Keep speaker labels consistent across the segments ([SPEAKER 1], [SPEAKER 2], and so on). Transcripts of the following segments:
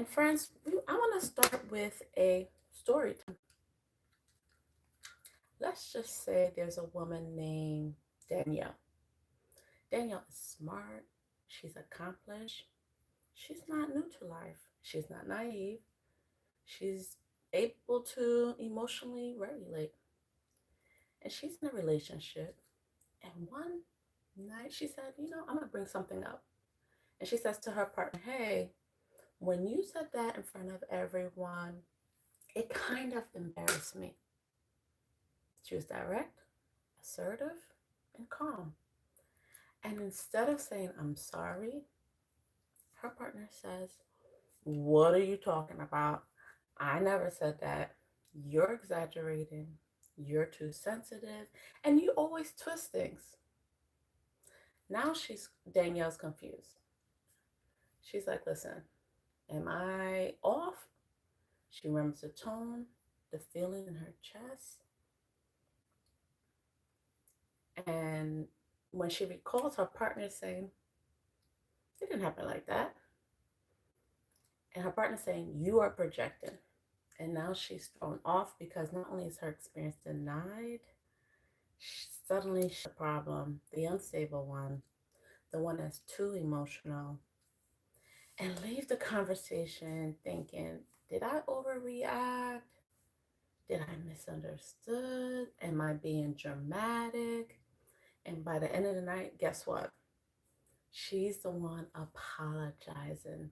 [SPEAKER 1] And friends, I want to start with a story time. Let's just say there's a woman named Danielle. Danielle is smart, she's accomplished, she's not new to life, she's not naive, she's able to emotionally regulate, and she's in a relationship. And one night she said, I'm gonna bring something up. And she says to her partner, hey, when you said that in front of everyone, it kind of embarrassed me. She was direct, assertive, and calm. And instead of saying, I'm sorry, her partner says, what are you talking about? I never said that. You're exaggerating. You're too sensitive. And you always twist things. Now Danielle's confused. She's like, listen, am I off? She remembers the tone, the feeling in her chest. And when she recalls her partner saying, it didn't happen like that. And her partner saying, you are projecting. And now she's thrown off because not only is her experience denied, suddenly she's the problem, the unstable one, the one that's too emotional, and leave the conversation thinking, did I overreact? Did I misunderstood? Am I being dramatic? And by the end of the night, guess what? She's the one apologizing.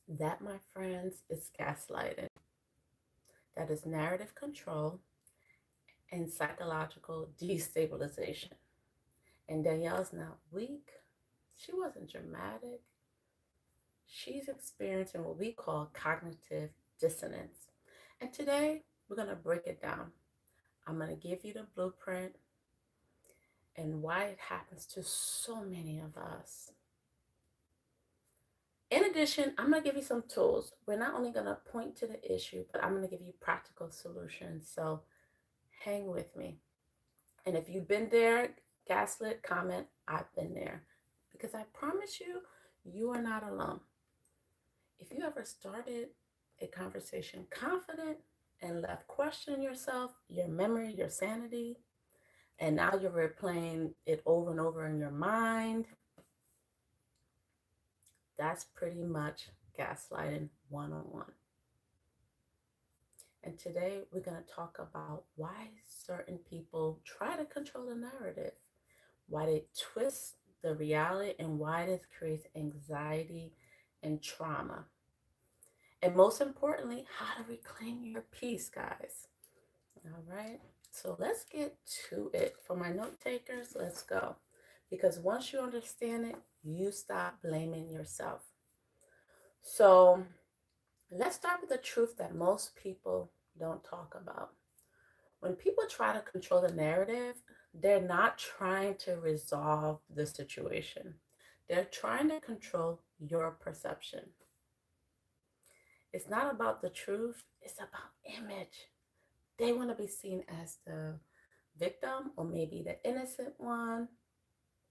[SPEAKER 1] That, my friends, is gaslighting. That is narrative control and psychological destabilization. And Danielle's not weak. She wasn't dramatic. She's experiencing what we call cognitive dissonance. And today, we're going to break it down. I'm going to give you the blueprint and why it happens to so many of us. In addition, I'm going to give you some tools. We're not only going to point to the issue, but I'm going to give you practical solutions. So hang with me. And if you've been there, gaslit, comment, I've been there. Because I promise you, you are not alone. If you ever started a conversation confident and left questioning yourself, your memory, your sanity, and now you're replaying it over and over in your mind, that's pretty much gaslighting one-on-one. And today we're going to talk about why certain people try to control the narrative, why they twist the reality, and why this creates anxiety and trauma. And most importantly, how to reclaim your peace, guys. All right, so let's get to it. For my note takers, let's go. Because once you understand it, you stop blaming yourself. So let's start with the truth that most people don't talk about. When people try to control the narrative, they're not trying to resolve the situation. They're trying to control your perception. It's not about the truth, it's about image. They want to be seen as the victim or maybe the innocent one.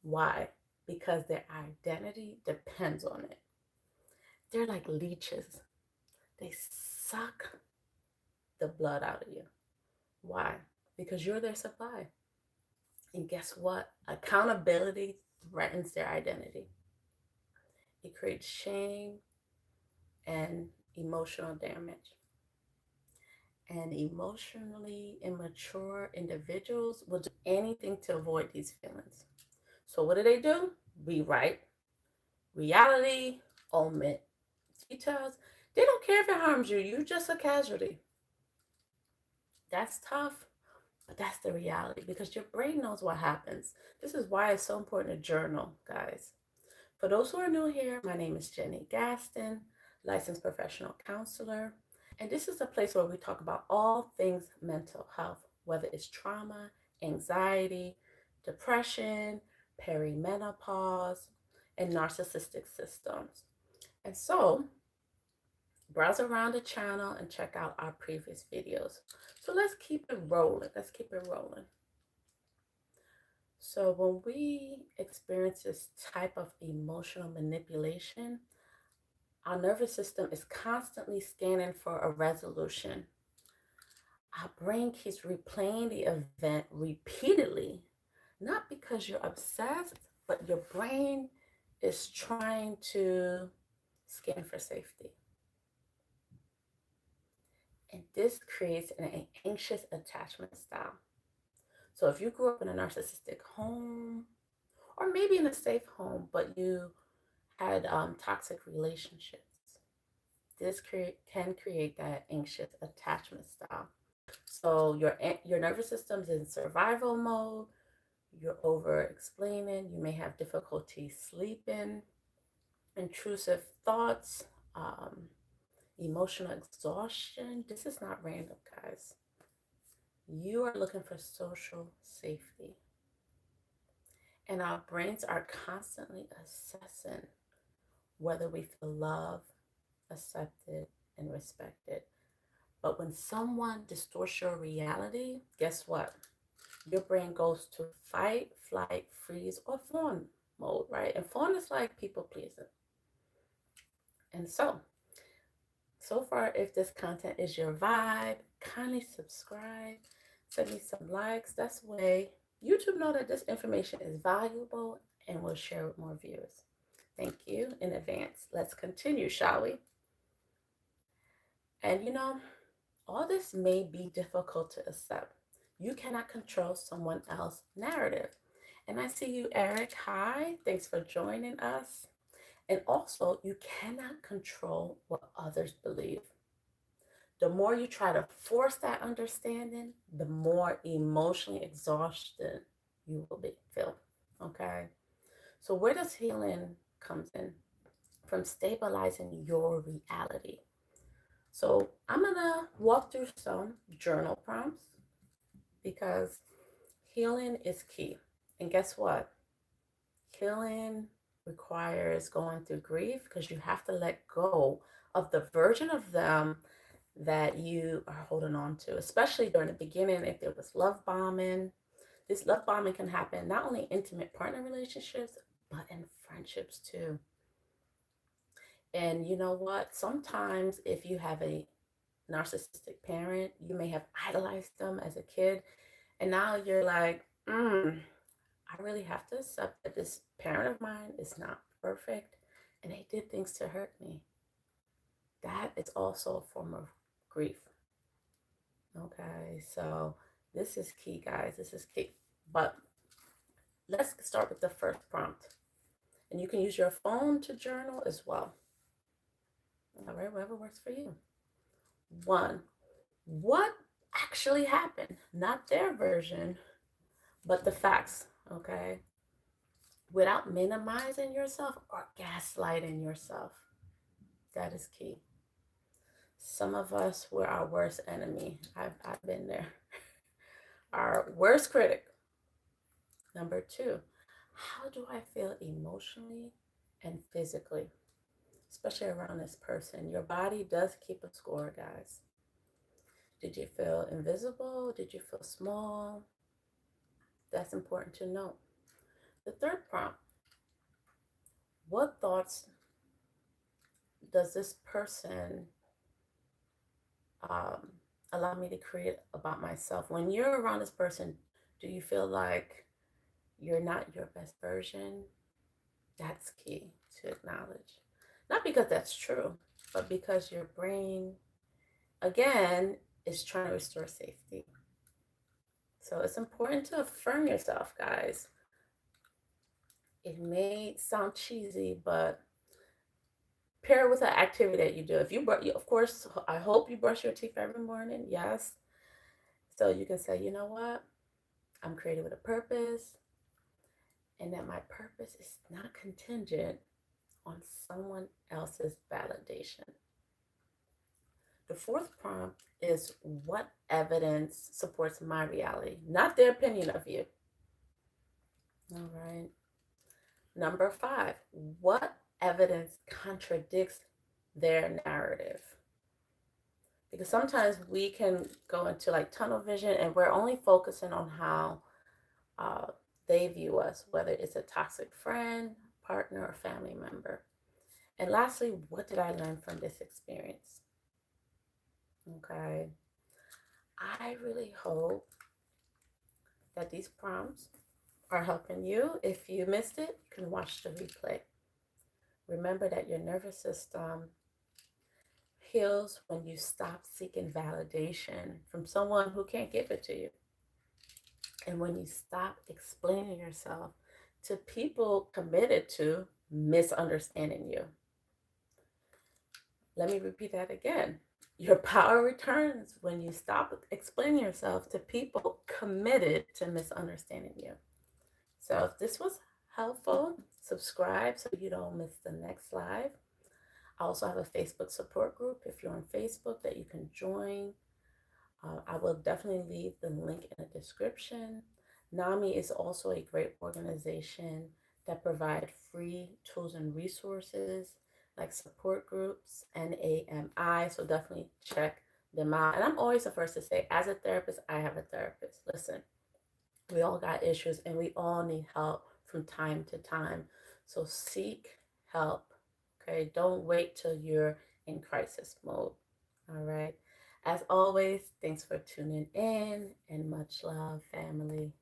[SPEAKER 1] Why? Because their identity depends on it. They're like leeches. They suck the blood out of you. Why? Because you're their supply. And guess what? Accountability threatens their identity. It creates shame and emotional damage. And emotionally immature individuals will do anything to avoid these feelings. So what do? Rewrite reality, omit details. They don't care if it harms you. You're just a casualty. That's tough, but that's the reality because your brain knows what happens. This is why it's so important to journal, guys. For those who are new here, my name is Jenny Gaston, licensed professional counselor. And this is a place where we talk about all things mental health, whether it's trauma, anxiety, depression, perimenopause, and narcissistic systems. And so, browse around the channel and check out our previous videos. So let's keep it rolling. So when we experience this type of emotional manipulation, Our nervous system is constantly scanning for a resolution. Our brain keeps replaying the event repeatedly, not because you're obsessed, but your brain is trying to scan for safety. And this creates an anxious attachment style. So if you grew up in a narcissistic home, or maybe in a safe home, but you had toxic relationships, this can create that anxious attachment style. So your nervous system's in survival mode. You're over explaining. You may have difficulty sleeping, intrusive thoughts, emotional exhaustion. This is not random, guys. You are looking for social safety. And our brains are constantly assessing whether we feel loved, accepted, and respected. But when someone distorts your reality, guess what? Your brain goes to fight, flight, freeze, or fawn mode, right? And fawn is like people pleasing. And so far, if this content is your vibe, kindly subscribe, send me some likes. That's the way YouTube know that this information is valuable and will share with more viewers. Thank you in advance. Let's continue, shall we? And all this may be difficult to accept. You cannot control someone else's narrative. And I see you, Eric. Hi, thanks for joining us. And also, you cannot control what others believe. The more you try to force that understanding, the more emotionally exhausted you will feel. Okay? So where does healing comes in? From stabilizing your reality. So I'm gonna walk through some journal prompts because healing is key. And guess what? Healing requires going through grief because you have to let go of the version of them that you are holding on to, especially during the beginning. If there was love bombing, this love bombing can happen not only in intimate partner relationships, but in friendships too. And you know what? Sometimes if you have a narcissistic parent, you may have idolized them as a kid, and now you're like, I really have to accept that this parent of mine is not perfect and they did things to hurt me. That is also a form of grief. Okay, so this is key, guys. This is key. But let's start with the first prompt. And you can use your phone to journal as well. All right, whatever works for you. One, what actually happened? Not their version, but the facts, okay? Without minimizing yourself or gaslighting yourself. That is key. Some of us were our worst enemy. I've been there. Our worst critic. Number two, how do I feel emotionally and physically, especially around this person? Your body does keep a score, guys. Did you feel invisible? Did you feel small? That's important to note. The third prompt, what thoughts does this person um, allow me to create about myself? When you're around this person, do you feel like you're not your best version? That's key to acknowledge. Not because that's true, but because your brain, again, is trying to restore safety. So it's important to affirm yourself, guys. It may sound cheesy, but pair it with an activity that you do. If you, of course, I hope you brush your teeth every morning. Yes. So you can say, you know what? I'm created with a purpose, and that my purpose is not contingent on someone else's validation. The fourth prompt is what evidence supports my reality, not their opinion of you. All right. Number five, what evidence contradicts their narrative? Because sometimes we can go into like tunnel vision and we're only focusing on how uh, they view us, whether it's a toxic friend, partner, or family member. And lastly, what did I learn from this experience? Okay. I really hope that these prompts are helping you. If you missed it, you can watch the replay. Remember that your nervous system heals when you stop seeking validation from someone who can't give it to you. And when you stop explaining yourself to people committed to misunderstanding you. Let me repeat that again. Your power returns when you stop explaining yourself to people committed to misunderstanding you. So if this was helpful, subscribe so you don't miss the next live. I also have a Facebook support group if you're on Facebook that you can join. I will definitely leave the link in the description. NAMI is also a great organization that provide free tools and resources like support groups and AMI. So definitely check them out. And I'm always the first to say, as a therapist, I have a therapist. Listen, we all got issues and we all need help from time to time. So seek help. Okay. Don't wait till you're in crisis mode. All right. As always, thanks for tuning in and much love, family.